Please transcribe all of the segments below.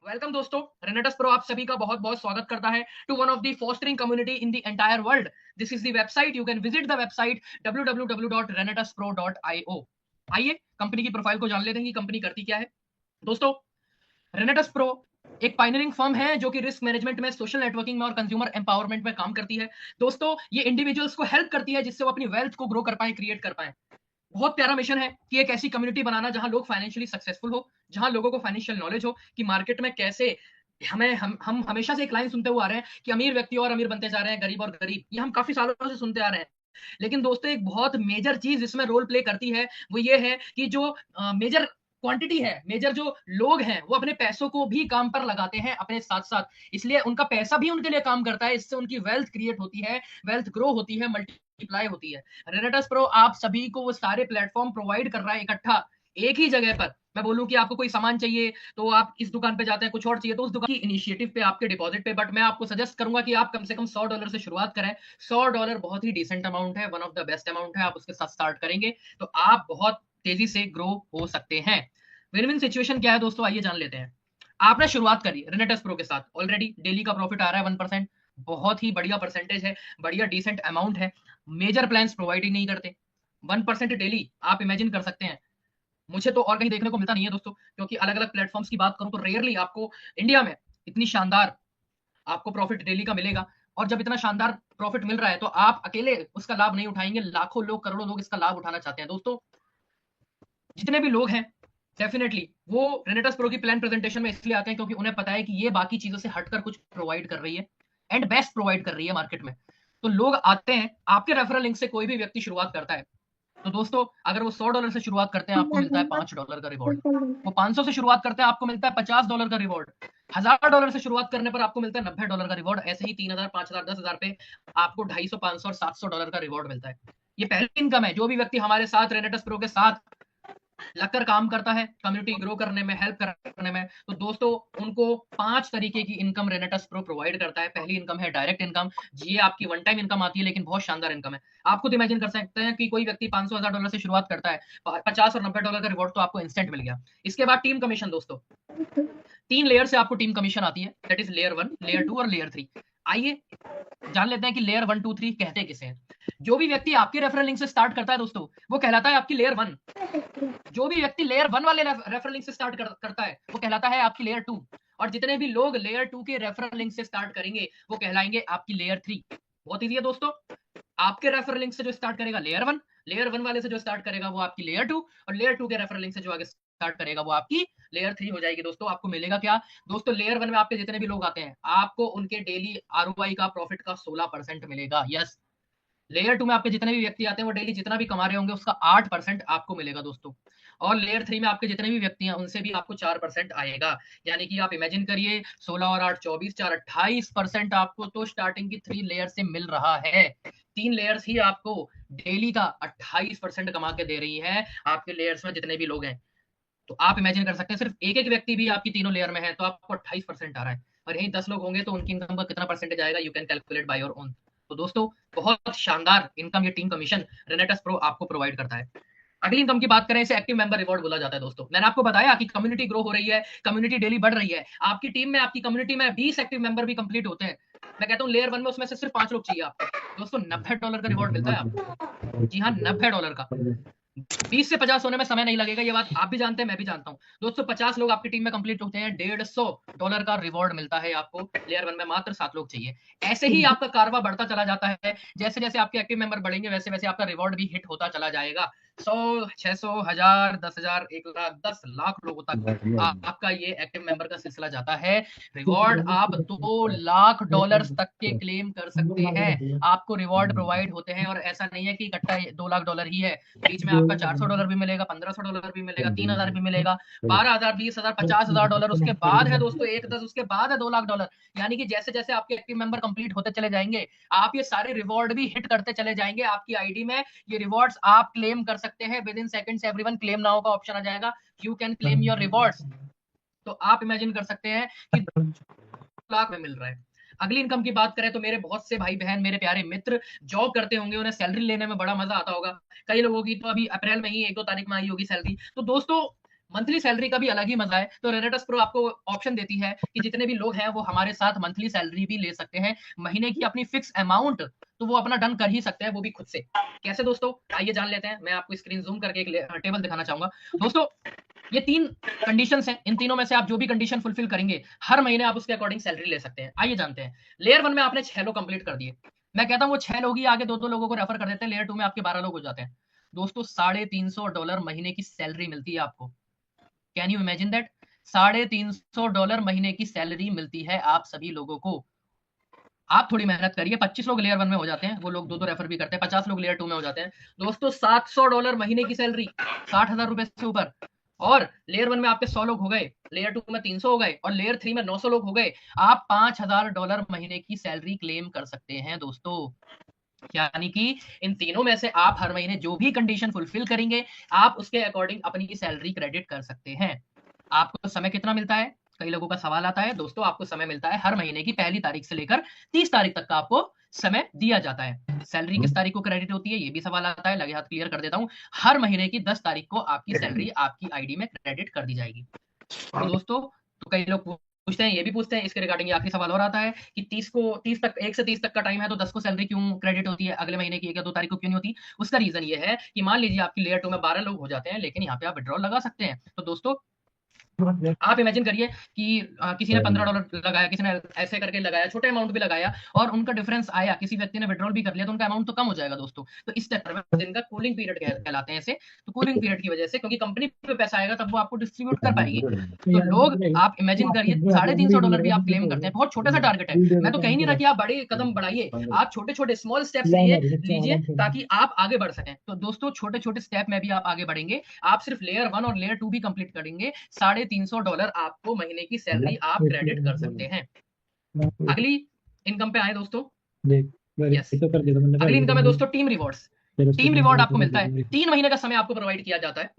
Welcome दोस्तों, रेनेटस pro आप सभी का बहुत बहुत स्वागत करता है to one of the fostering community in the entire world. This is the website, you can visit the website www.renatuspro.io। आइए कंपनी की प्रोफाइल को जान लेते हैं कि कंपनी करती क्या है। दोस्तों, रेनेटस प्रो एक पायनियरिंग फर्म है जो कि रिस्क मैनेजमेंट में, सोशल नेटवर्किंग में और कंज्यूमर एम्पावरमेंट में काम करती है। दोस्तों, ये इंडिविजुअल्स को हेल्प करती है जिससे वो अपनी वेल्थ को ग्रो कर पाए, क्रिएट कर पाए। बहुत प्यारा मिशन है कि एक ऐसी कम्युनिटी बनाना जहां लोग फाइनेंशियली सक्सेसफुल हो, जहां लोगों को फाइनेंशियल नॉलेज हो कि मार्केट में कैसे हमें हम हमेशा से एक लाइन सुनते हुए आ रहे हैं कि अमीर व्यक्ति और अमीर बनते जा रहे हैं, गरीब और गरीब, ये हम काफी सालों से सुनते आ रहे हैं। लेकिन दोस्तों, एक बहुत मेजर चीज इसमें रोल प्ले करती है, वो ये है कि जो मेजर क्वांटिटी है, मेजर जो लोग हैं, वो अपने पैसों को भी काम पर लगाते हैं अपने साथ साथ। इसलिए उनका पैसा भी उनके लिए काम करता है, इससे उनकी वेल्थ क्रिएट होती है, वेल्थ ग्रो होती है, मल्टीप्लाई होती है। रेनेटस प्रो आप सभी को वो सारे प्लेटफॉर्म प्रोवाइड कर रहा है इकट्ठा एक ही जगह पर। मैं बोलूं कि आपको कोई सामान चाहिए तो आप इस दुकान पे जाते हैं, कुछ और चाहिए तो उस दुकान की इनिशिएटिव पे, आपके डिपॉजिट पे। बट मैं आपको सजेस्ट करूंगा कि आप कम से कम $100 से शुरुआत करें। $100 बहुत ही डिसेंट अमाउंट है, one of the best amount है। आप उसके साथ स्टार्ट करेंगे तो आप बहुत तेजी से ग्रो हो सकते हैं। विन विन सिचुएशन क्या है दोस्तों, आइए जान लेते हैं। आपने शुरुआत करी रेनेटस प्रो के साथ, ऑलरेडी डेली का प्रॉफिट आ रहा है 1%। बहुत ही बढ़िया परसेंटेज है, बढ़िया डिसेंट अमाउंट है। मेजर प्लान्स प्रोवाइड ही नहीं करते, 1% डेली आप इमेजिन कर सकते हैं। मुझे तो और कहीं देखने को मिलता नहीं है दोस्तों, क्योंकि अलग अलग प्लेटफॉर्म्स की बात करूं तो रेयरली आपको इंडिया में इतनी शानदार आपको प्रॉफिट डेली का मिलेगा। और जब इतना शानदार प्रॉफिट मिल रहा है तो आप अकेले उसका लाभ नहीं उठाएंगे, लाखों लोग, करोड़ों लोग इसका लाभ उठाना चाहते हैं। दोस्तों, जितने भी लोग हैं डेफिनेटली वो रेनेटस प्रो की प्लान प्रेजेंटेशन में इसलिए आते हैं क्योंकि उन्हें पता है कि ये बाकी चीजों से हटकर कुछ प्रोवाइड कर रही है एंड बेस्ट प्रोवाइड कर रही है मार्केट में। तो लोग आते हैं, आपके रेफरल लिंक से कोई भी व्यक्ति शुरुआत करता है तो दोस्तों, अगर वो $100 से शुरुआत करते हैं आपको मिलता है $5 का रिवॉर्ड। वो 500 से शुरुआत करते हैं आपको मिलता है $50 का रिवॉर्ड। $1000 से शुरुआत करने पर आपको मिलता है $90 का रिवॉर्ड। ऐसे ही 3000, 5000, 10,000 पे आपको 250, 500 और $700 का रिवॉर्ड मिलता है। ये पहली इनकम है। जो भी व्यक्ति हमारे साथ रेनेटस प्रो के साथ लगकर काम करता है, कम्युनिटी ग्रो करने में, हेल्प करने में, तो दोस्तों उनको 5 तरीके की इनकम रेनेटस प्रो प्रोवाइड करता है। पहली इनकम है डायरेक्ट इनकम। ये आपकी वन टाइम इनकम आती है लेकिन बहुत शानदार इनकम है। आप खुद इमेजिन कर सकते हैं कि कोई व्यक्ति 500, $1000 से शुरुआत करता है, 50 और $90 का रिवॉर्ड तो आपको इंस्टेंट मिल गया। इसके बाद टीम कमीशन दोस्तों, 3 लेयर से आपको टीम कमीशन आती है, दैट इज लेयर 1, लेयर 2 और लेयर 3। आइए जान लेते हैं कि लेयर 1, 2, 3 कहते किसे हैं। जो भी व्यक्ति आपके रेफरल लिंक से स्टार्ट करता है दोस्तों, वो कहलाता है आपकी लेयर 1। जो भी व्यक्ति लेयर 1 वाले रेफरल लिंक से स्टार्ट करता है वो कहलाता है आपकी लेयर 2। और जितने भी लोग लेयर 2 के रेफरल लिंक से स्टार्ट करेंगे वो कहलाएंगे आपकी लेयर 3। बहुत ईजी है दोस्तों। आपके रेफरल लिंक से जो स्टार्ट करेगा लेयर 1, लेयर 1 वाले से जो स्टार्ट करेगा वो आपकी लेयर 2, और लेयर 2 के रेफरल लिंक से जो आगे स्टार्ट करेगा वो आपकी लेयर 3 हो जाएगी। दोस्तों, आपको मिलेगा क्या? दोस्तों, लेयर 1 में आपके जितने भी लोग आते हैं आपको उनके डेली आरओआई का, प्रॉफिट का 16% मिलेगा। यस, लेयर 2 में आपके जितने भी व्यक्ति आते हैं वो डेली जितना भी कमा रहे होंगे उसका 8% आपको मिलेगा दोस्तों। और लेयर 3 में आपके जितने भी व्यक्ति हैं उनसे भी आपको 4% आएगा। यानी कि आप इमेजिन करिए, 16 और 8 24, 4 28% आपको तो स्टार्टिंग की 3 लेयर से मिल रहा है। 3 लेयर्स ही आपको डेली का 28% कमा के दे रही है, आपके लेयर्स में जितने भी लोग हैं। तो आप इमेजिन कर सकते हैं, सिर्फ एक एक व्यक्ति भी आपकी तीनों लेयर में है तो आपको 28% आ रहा है। और यही 10 लोग होंगे तो उनकी इनकम का कितना परसेंटेज आएगा, you can calculate by your own. तो दोस्तों, बहुत शानदार इनकम ये टीम कमीशन रेनेटस प्रो आपको प्रोवाइड करता है। अगली इनकम की बात करें, इसे एक्टिव मेंबर रिवॉर्ड बोला जाता है। दोस्तों, मैंने आपको बताया कि कम्युनिटी ग्रो हो रही है, कम्युनिटी डेली बढ़ रही है। आपकी टीम में, आपकी कम्युनिटी में 20 एक्टिव मेंबर भी कंप्लीट होते हैं। मैं कहता हूँ लेयर 1 में उसमें से सिर्फ 5 लोग चाहिए आपको। दोस्तों, $90 का रिवॉर्ड मिलता है आपको। जी हाँ, $90 का। 20 से 50 होने में समय नहीं लगेगा, ये बात आप भी जानते हैं, मैं भी जानता हूँ। दोस्तों, 50 लोग आपकी टीम में कंप्लीट होते हैं, $150 का रिवॉर्ड मिलता है आपको। लेयर 1 में मात्र 7 लोग चाहिए। ऐसे ही आपका कारवा बढ़ता चला जाता है। जैसे जैसे आपके एक्टिव मेंबर बढ़ेंगे वैसे वैसे आपका रिवॉर्ड भी हिट होता चला जाएगा। 100, 600, 1000, 10,000, 1 लाख, 10 लाख लोगों तक आपका ये एक्टिव मेंबर का सिलसिला जाता है। रिवॉर्ड आप $2 लाख तक के क्लेम कर सकते हैं। आपको रिवॉर्ड प्रोवाइड होते हैं, और ऐसा नहीं है कि इकट्ठा $2 लाख ही है। बीच में आपका $400 भी मिलेगा, $1500 भी मिलेगा, 3000 भी मिलेगा, 12,000, 20,000, $50,000 उसके बाद है दोस्तों 1-10, उसके बाद है $2 लाख। यानी कि जैसे जैसे आपके एक्टिव मेंबर कंप्लीट होते चले जाएंगे आप ये सारे रिवॉर्ड भी हिट करते चले जाएंगे आपकी आईडी में। ये रिवॉर्ड्स आप क्लेम कर सकते हैं with in seconds. Everyone claim now का ऑप्शन आ जाएगा, you can claim your rewards. तो आप इमेजिन कर सकते हैं कि लाख में मिल रहा है। अगली इनकम की बात करें तो मेरे बहुत से भाई बहन, मेरे प्यारे मित्र जॉब करते होंगे, उन्हें सैलरी लेने में बड़ा मजा आता होगा। कई लोगों की तो अभी अप्रैल में ही 1-2 तारीख में आई होगी सैलरी। तो दोस्तों, मंथली सैलरी का भी अलग ही मजा है। तो रेनेटस प्रो आपको ऑप्शन देती है कि जितने भी लोग हैं वो हमारे साथ मंथली सैलरी भी ले सकते हैं, महीने की अपनी फिक्स अमाउंट तो वो अपना डन कर ही सकते हैं, वो भी खुद से। कैसे दोस्तों, आइए जान लेते हैं। मैं आपको स्क्रीन जूम करके एक टेबल दिखाना चाहूंगा दोस्तों। ये 3 कंडीशंस हैं, इन तीनों में से आप जो भी कंडीशन फुलफिल करेंगे हर महीने आप उसके अकॉर्डिंग सैलरी ले सकते हैं। आइए जानते हैं। लेयर 1 में आपने 6 लोग कंप्लीट कर दिए, मैं कहता हूं वो 6 लोग ही आगे 2-2 लोगों को रेफर कर देते हैं, लेयर 2 में आपके 12 लोग हो जाते हैं दोस्तों। $350 महीने की सैलरी मिलती है आपको। Can you imagine that? $350 महीने की सैलरी मिलती है आप सभी लोगों को। आप थोड़ी मेहनत करिए, 25 लोग लेयर 1 में हो जाते हैं, वो लोग 2-2 रेफर भी करते हैं, 50 लोग लेयर 2 में हो जाते हैं दोस्तों। $700 महीने की सैलरी, 60,000 रुपए से ऊपर। और लेयर 1 में आपके 100 लोग हो गए, लेयर 2 में 300 हो गए, और लेयर 3 में 900 लोग हो गए। आप $5,000 महीने की सैलरी क्लेम कर सकते हैं दोस्तों। यानी कि इन तीनों में से आप हर महीने जो भी कंडीशन फुलफिल करेंगे आप उसके अकॉर्डिंग अपनी सैलरी क्रेडिट कर सकते हैं। आपको समय कितना मिलता है? कई लोगों का सवाल आता है दोस्तों। आपको समय मिलता है हर महीने की पहली तारीख से लेकर 30 तारीख तक का आपको समय दिया जाता है। सैलरी किस तारीख को क्रेडिट होती है ये भी सवाल आता है, लगे हाथ क्लियर कर देता हूं। हर महीने की 10 तारीख को आपकी सैलरी आपकी आईडी में क्रेडिट कर दी जाएगी। तो दोस्तों, तो कई लोग पूछते हैं, ये भी पूछते हैं इसके रिगार्डिंग, ये आखिरी सवाल और आता है कि 30 तक, 1 से 30 तक का टाइम है तो 10 को सैलरी क्यों क्रेडिट होती है, अगले महीने की 1 या 2 तारीख को क्यों नहीं होती? उसका रीजन ये है कि मान लीजिए आपकी लेयर 2 में 12 लोग हो जाते हैं, लेकिन यहाँ पे आप विड्रॉल लगा सकते हैं। तो दोस्तों आप इमेजिन करिए कि किसी ने $15 लगाया, किसी ने ऐसे करके लगाया, छोटे अमाउंट भी लगाया, और उनका डिफरेंस आया, किसी व्यक्ति ने विड्रॉल भी कर लिया, तो उनका अमाउंट तो कम हो जाएगा दोस्तों। तो इस चक्कर में दिन का कूलिंग पीरियड कहलाते हैं ऐसे। तो कूलिंग पीरियड की वजह से, क्योंकि कंपनी पे पैसा आएगा तब वो आपको डिस्ट्रीब्यूट कर पाएगी। तो लोग, आप इमेजिन करिए, $350 भी आप क्लेम करते हैं। बहुत छोटा सा टारगेट है, मैं तो कहीं नहीं रहा कि आप बड़े कदम बढ़ाइए, आप छोटे छोटे स्मॉल स्टेप्स लीजिए ताकि आप आगे बढ़ सकें। तो दोस्तों छोटे छोटे स्टेप में भी आप आगे बढ़ेंगे। आप सिर्फ लेयर 1 और लेयर 2 भी कंप्लीट करेंगे, $350 आपको महीने की सैलरी आप क्रेडिट कर सकते हैं। अगली इनकम पे आए दोस्तों। यस, अगली इनकम है दोस्तों टीम रिवॉर्ड्स। टीम रिवॉर्ड आपको मिलता है, 3 महीने का समय आपको प्रोवाइड किया जाता है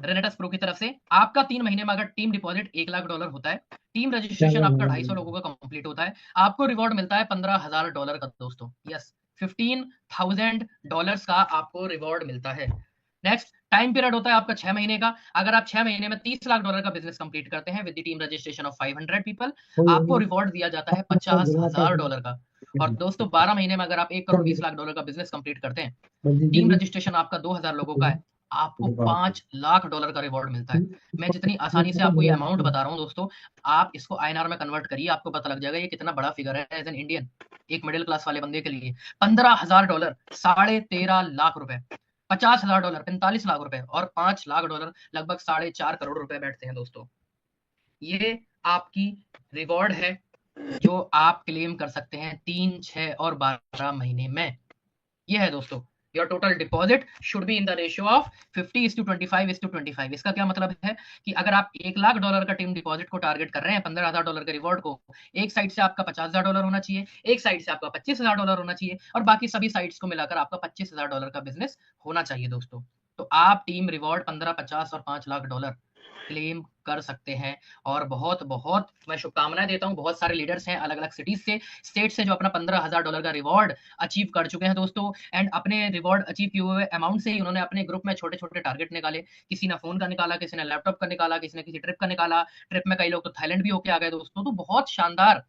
रेनेटस प्रो की तरफ से। आपका 3 महीने में अगर टीम डिपॉजिट $1,00,000 होता है, टीम रजिस्ट्रेशन आपका 250 लोगों का कंप्लीट होता है, आपको रिवॉर्ड मिलता है $15,000 का दोस्तों। यस, $15,000 का आपको रिवॉर्ड मिलता है। नेक्स्ट टाइम पीरियड होता है आपका 6 महीने का। अगर आप 6 महीने में $30,00,000 का बिजनेस कंप्लीट करते हैं with the team registration of 500 people, आपको रिवॉर्ड दिया जाता है $50,000 का। और दोस्तों 12 महीने में अगर आप $1,20,00,000 का बिजनेस कंप्लीट करते हैं, टीम रजिस्ट्रेशन आपका 2,000 लोगों का है, आपको $5,00,000 का रिवॉर्ड मिलता है। मैं जितनी आसानी से आपको ये अमाउंट बता रहा हूँ दोस्तों, आप इसको INR में कन्वर्ट करिए, आपको पता लग जाएगा ये कितना बड़ा फिगर है एज एन इंडियन, एक मिडिल क्लास वाले बंदे के लिए। $15,000 13.5 लाख रुपए, $50,000 45 लाख रुपए, और $5,00,000 लगभग 4.5 करोड़ रुपए बैठते हैं दोस्तों। ये आपकी रिवॉर्ड है जो आप क्लेम कर सकते हैं 3, 6 और 12 महीने में। ये है दोस्तों, your total deposit should be in the ratio of 50:25:25। इसका क्या मतलब है कि अगर आप $1,00,000 का टीम डिपॉजिट को टारगेट कर रहे हैं, $15,000 के रिवॉर्ड को, एक साइड से आपका $50,000 होना चाहिए, एक साइड से आपका $25,000 होना चाहिए, और बाकी सभी साइड्स को मिलाकर आपका $25,000 का बिजनेस होना चाहिए दोस्तों। तो आप टीम रिवॉर्ड 15, 50 और $5,00,000 क्लेम कर सकते हैं। और बहुत बहुत मैं शुभकामनाएं देता हूं, बहुत सारे लीडर्स हैं अलग अलग सिटीज से, स्टेट से, जो अपना $15,000 का रिवॉर्ड अचीव कर चुके हैं दोस्तों। एंड अपने रिवॉर्ड अचीव किए हुए अमाउंट से ही उन्होंने अपने ग्रुप में छोटे छोटे टारगेट निकाले। किसी ने फोन का निकाला, किसी ने लैपटॉप का निकाला, किसी ने किसी ट्रिप का निकाला। ट्रिप में कई लोग तो थाईलैंड भी होके आ गए दोस्तों। तो बहुत शानदार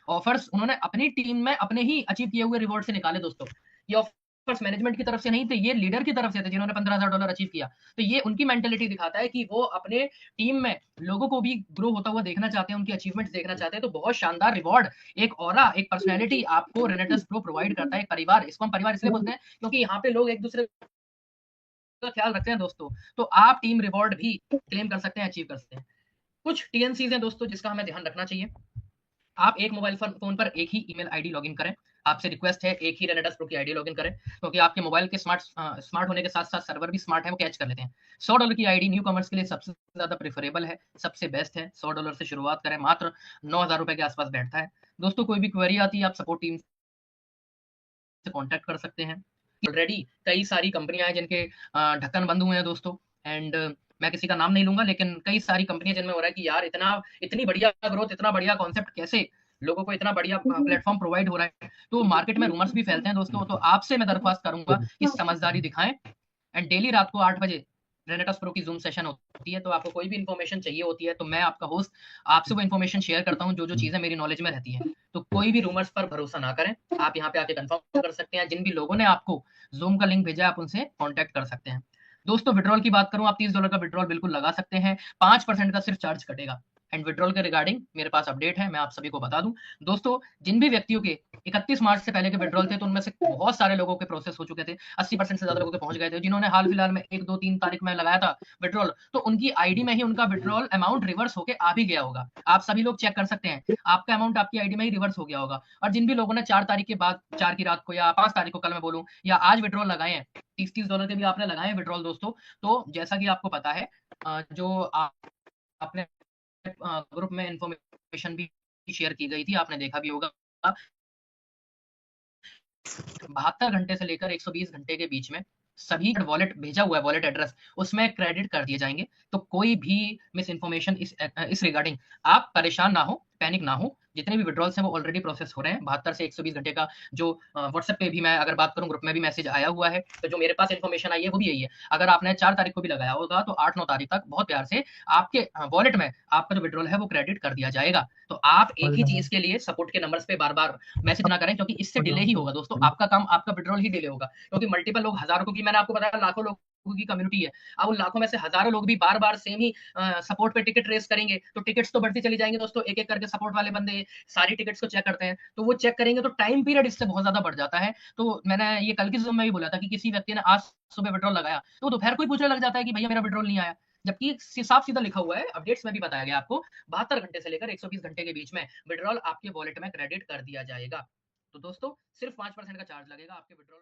ऑफर्स उन्होंने अपनी टीम में अपने ही अचीव किए हुए रिवॉर्ड से निकाले दोस्तों। ये ऑफर्स मैनेजमेंट की तरफ से नहीं थे, ये लीडर की तरफ से थे जिन्होंने $15,000 अचीव किया। तो ये उनकी मेंटेलिटी दिखाता है कि वो अपने टीम में लोगों को भी ग्रो होता हुआ देखना चाहते हैं, उनकी अचीवमेंट्स देखना चाहते हैं। तो बहुत शानदार रिवॉर्ड, एक ऑरा, एक पर्सनैलिटी आपको रेनेटस प्रो प्रोवाइड करता है। एक परिवार, इसको हम परिवार इसलिए बोलते हैं क्योंकि यहाँ पे लोग एक दूसरे का ख्याल रखते हैं दोस्तों। तो आप टीम रिवॉर्ड भी क्लेम कर सकते हैं, अचीव कर सकते हैं। कुछ टीएनसीज हैं दोस्तों जिसका हमें ध्यान रखना चाहिए। आप एक मोबाइल फोन पर एक ही ईमेल आईडी लॉगिन करें। आपसे रिक्वेस्ट है एक ही रेनेटस प्रो की आईडी लॉगिन करें, क्योंकि आपके मोबाइल के स्मार्ट होने के साथ साथ सर्वर भी स्मार्ट है, वो कैच कर लेते हैं। $100 की आईडी न्यू कमर्स के लिए सबसे ज्यादा प्रेफरेबल है, सबसे बेस्ट है। $100 से शुरुआत करें, मात्र ₹9,000 के आसपास बैठता है दोस्तों। कोई भी क्वेरी आती है आप सपोर्ट टीम से कॉन्टेक्ट कर सकते हैं। ऑलरेडी कई सारी कंपनियां हैं जिनके ढक्कन बंद हुए हैं दोस्तों। एंड मैं किसी का नाम नहीं लूंगा, लेकिन कई सारी कंपनियां जिनमें हो रहा है कि यार इतनी बढ़िया ग्रोथ, इतना बढ़िया कॉन्सेप्ट, कैसे लोगों को इतना बढ़िया प्लेटफॉर्म प्रोवाइड हो रहा है। तो मार्केट में रूमर्स भी फैलते हैं दोस्तों। तो आपसे मैं दरख्वास्त करूंगा कि समझदारी दिखाएं एंड डेली रात को 8 बजे रेनेटस प्रो की ज़ूम सेशन होती है, तो आपको कोई भी इन्फॉर्मेशन चाहिए होती है, तो मैं आपका होस्ट आपसे वो इन्फॉर्मेशन शेयर करता हूँ, जो-जो चीज़ें मेरी नॉलेज में रहती हैं। तो कोई भी रूमर्स पर भरोसा ना करें। आप यहाँ पे आके कन्फर्म कर सकते हैं। जिन भी लोगों ने आपको ज़ूम का लिंक भेजा है, आप उनसे कॉन्टैक्ट कर सकते हैं। दोस्तों विथड्रॉल की बात करूँ, आप $30 का विथड्रॉल बिल्कुल लगा सकते हैं। 5% का सिर्फ चार्ज कटेगा। एंड विथड्रॉल के रिगार्डिंग मेरे पास अपडेट है, मैं आप सभी को बता दूँ। दोस्तों, जिन भी व्यक्तियों के 31 मार्च से पहले के विथड्रॉल थे, तो उनमें से बहुत सारे लोगों के प्रोसेस हो चुके थे। 80% से ज़्यादा लोगों के पहुँच गए थे। जिन्होंने हाल-फिलहाल में 1, 2, 3 तारीख में लगाया था विथड्रॉल, तो उनकी आईडी में ही उनका विथड्रॉल अमाउंट रिवर्स होके आ भी गया होगा। आप सभी लोग चेक कर सकते हैं, आपका अमाउंट आपकी आईडी में ही रिवर्स हो गया होगा। और जिन भी लोगों ने 4 तारीख के बाद 4 की रात को या 5 तारीख को कल मैं बोलूँ या आज विथड्रॉल लगाए हैं, $30-30 के भी आपने लगाए हैं विथड्रॉल दोस्तों, तो जैसा कि आपको पता है जो आपने ग्रुप में इन्फॉर्मेशन भी शेयर की गई थी, आपने देखा भी होगा। 72 घंटे से लेकर 120 घंटे के बीच में सभी वॉलेट भेजा हुआ है, वॉलेट एड्रेस उसमें क्रेडिट कर दिए जाएँगे। तो कोई भी मिस इन्फॉर्मेशन इस रिगार्डिंग आप परेशान ना हो, पैनिक ना हो। जितने भी विथड्रॉल्स हैं वो ऑलरेडी प्रोसेस हो रहे हैं। 72 से 120 घंटे का जो व्हाट्सएप पे भी मैं अगर बात करूँ, ग्रुप में भी मैसेज आया हुआ है। तो जो मेरे पास इन्फॉर्मेशन आई है वो भी यही है। अगर आपने 4 तारीख को भी लगाया होगा तो 8-9 तारीख तक बहुत प्यार से आपके वॉलेट में आपका जो विथड्रॉल है वो क्रेडिट कर दिया जाएगा। तो आप एक ही चीज़ के लिए सपोर्ट के नंबर्स पे बार-बार मैसेज ना करें, क्योंकि इससे डिले ही होगा दोस्तों। आपका काम, आपका विथड्रॉल ही डिले होगा। क्योंकि मल्टीपल लोग, हज़ारों, क्योंकि मैंने आपको बताया लाखों लोगों की कम्युनिटी है। अब उन लाखों में से हज़ारों लोग भी बार-बार सेम ही सपोर्ट पे टिकट रेज़ करेंगे, तो टिकट्स तो बढ़ती चली जाएँगी दोस्तों। एक-एक करके सपोर्ट वाले बंदे सारी टिकट्स को चेक करते हैं, तो वो चेक करेंगे तो टाइम पीरियड इससे बहुत ज़्यादा बढ़ जाता है। तो मैंने ये कल की ज़ूम में भी बोला था कि किसी व्यक्ति ने आज सुबह विथड्रॉल लगाया, तो दोपहर को ही पूछने लग जाता है कि भैया मेरा विथड्रॉल नहीं आया। जबकि साफ-सीधा लिखा हुआ है, अपडेट्स में भी बताया गया आपको, 72 घंटे से लेकर 120 घंटे के बीच में विथड्रॉल आपके वॉलेट में क्रेडिट कर दिया जाएगा। तो दोस्तों सिर्फ 5% का चार्ज लगेगा आपके विथड्रॉल